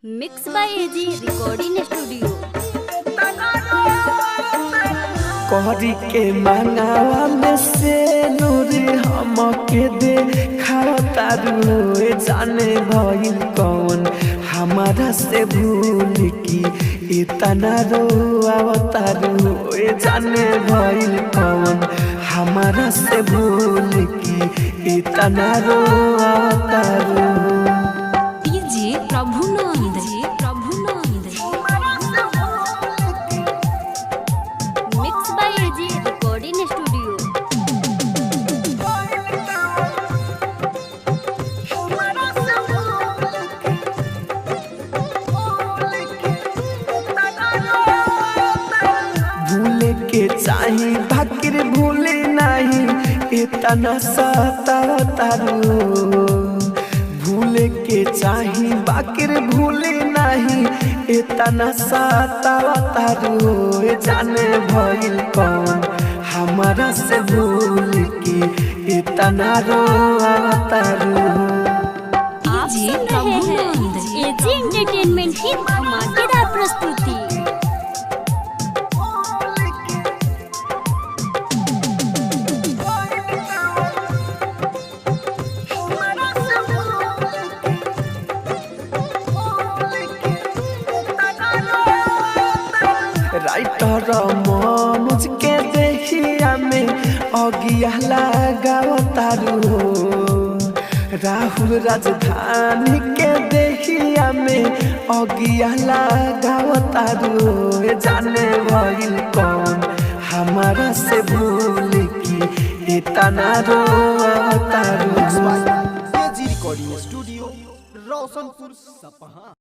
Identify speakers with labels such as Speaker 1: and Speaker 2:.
Speaker 1: Mix by AG recording studio.
Speaker 2: कहरी के मंगावा में से नूर हमके दे खातारू जाने भइल कौन हमारा से भूल की इतना रोआवतारू जाने भइल कौन हमारा से भूल की इतना रोआवतारू।
Speaker 1: DJ Prabhunand mix by AG recording studio.
Speaker 2: भूले के चाही भाकिर भूले नहीं इतना सतावतारू। भूले के चाही बाकिर भूले नहीं इतना सतावतारू जाने भइल कौन हमारा से भूल की इतना रोआवतारू।
Speaker 1: आप सुन रहे हैं एजी एंटरटेनमेंट की धमाकेदार प्रस्तुति।
Speaker 2: राइटर मनोज के देखिया में अगिया लगावतारू। राहुल राजधानी के देखिया में अगिया लगावतारू जाने भइल कौन हमारा से भूल की इतना रोआवतारू।
Speaker 3: एजी रिकॉर्डिंग स्टूडियो रोशनपुर सपहा।